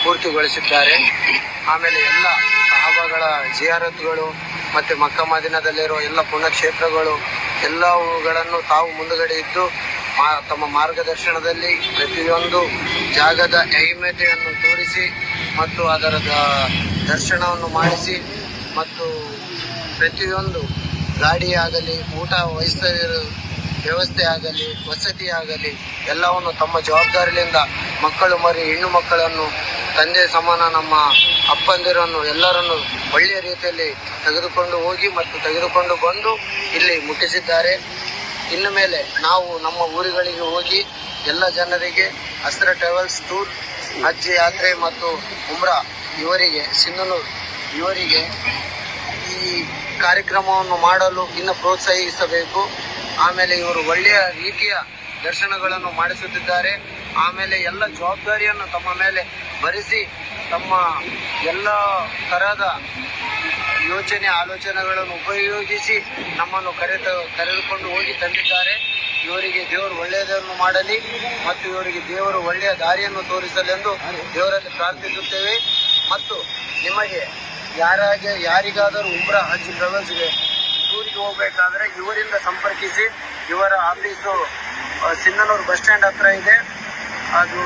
ಪೂರ್ತಿಗೊಳಿಸಿದ್ದಾರೆ. ಆಮೇಲೆ ಎಲ್ಲ ಸಹಾಬಾಗಳ ಜಿಯಾರತ್ಗಳು ಮತ್ತು ಮಕ್ಕ ಮದೀನಾದಲ್ಲಿರುವ ಎಲ್ಲ ಪುಣ್ಯಕ್ಷೇತ್ರಗಳು ಎಲ್ಲವುಗಳನ್ನು ತಾವು ಮುಂದುಗಡೆ ಇದ್ದು ತಮ್ಮ ಮಾರ್ಗದರ್ಶನದಲ್ಲಿ ಪ್ರತಿಯೊಂದು ಜಾಗದ ಅಹಿಮ್ಯತೆಯನ್ನು ತೋರಿಸಿ ಮತ್ತು ಅದರ ದರ್ಶನವನ್ನು ಮಾಡಿಸಿ ಮತ್ತು ಪ್ರತಿಯೊಂದು ಗಾಡಿಯಾಗಲಿ ಊಟ ವ್ಯವಸ್ಥೆ ಆಗಲಿ ವಸತಿ ಆಗಲಿ ಎಲ್ಲವನ್ನು ತಮ್ಮ ಜವಾಬ್ದಾರಿಯಿಂದ ಮಕ್ಕಳು ಮರಿ ಹೆಣ್ಣು ಮಕ್ಕಳನ್ನು ತಂದೆ ಸಮಾನ ನಮ್ಮ ಅಪ್ಪಂದಿರನ್ನು ಎಲ್ಲರನ್ನು ಒಳ್ಳೆಯ ರೀತಿಯಲ್ಲಿ ತೆಗೆದುಕೊಂಡು ಹೋಗಿ ಮತ್ತು ತೆಗೆದುಕೊಂಡು ಬಂದು ಇಲ್ಲಿ ಮುಟ್ಟಿಸಿದ್ದಾರೆ. ಇನ್ನು ಮೇಲೆ ನಾವು ನಮ್ಮ ಊರುಗಳಿಗೆ ಹೋಗಿ ಎಲ್ಲ ಜನರಿಗೆ ಅಸ್ರ ಟ್ರಾವೆಲ್ಸ್ ಟೂರ್ ಹಜ್ ಯಾತ್ರೆ ಮತ್ತು ಉಮ್ರಾ ಸಿಂಧನೂರು ಇವರಿಗೆ ಈ ಕಾರ್ಯಕ್ರಮವನ್ನು ಮಾಡಲು ಇನ್ನು ಪ್ರೋತ್ಸಾಹಿಸಬೇಕು. ಆಮೇಲೆ ಇವರು ಒಳ್ಳೆಯ ರೀತಿಯ ದರ್ಶನಗಳನ್ನು ಮಾಡಿಸುತ್ತಿದ್ದಾರೆ. ಆಮೇಲೆ ಎಲ್ಲ ಜವಾಬ್ದಾರಿಯನ್ನು ತಮ್ಮ ಮೇಲೆ ಭರಿಸಿ ತಮ್ಮ ಎಲ್ಲ ತರಹದ ಆಲೋಚನೆಗಳನ್ನು ಉಪಯೋಗಿಸಿ ನಮ್ಮನ್ನು ಕರೆದುಕೊಂಡು ಹೋಗಿ ತಂದಿದ್ದಾರೆ. ಇವರಿಗೆ ದೇವರು ಒಳ್ಳೆಯದನ್ನು ಮಾಡಲಿ ಮತ್ತು ಇವರಿಗೆ ದೇವರು ಒಳ್ಳೆಯ ದಾರಿಯನ್ನು ತೋರಿಸಲೆಂದು ದೇವರಲ್ಲಿ ಪ್ರಾರ್ಥಿಸುತ್ತೇವೆ. ಮತ್ತು ನಿಮಗೆ ಯಾರಿಗಾದರೂ ಉಮ್ರಾ ಹಜ್ ಟ್ರಾವೆಲ್ಸ್ಗೆ ಟೂರಿಗೆ ಹೋಗಬೇಕಾದ್ರೆ ಇವರಿಂದ ಸಂಪರ್ಕಿಸಿ. ಇವರ ಆಫೀಸು ಸಿಂಧನೂರು ಬಸ್ ಸ್ಟ್ಯಾಂಡ್ ಹತ್ರ ಇದೆ. ಅದು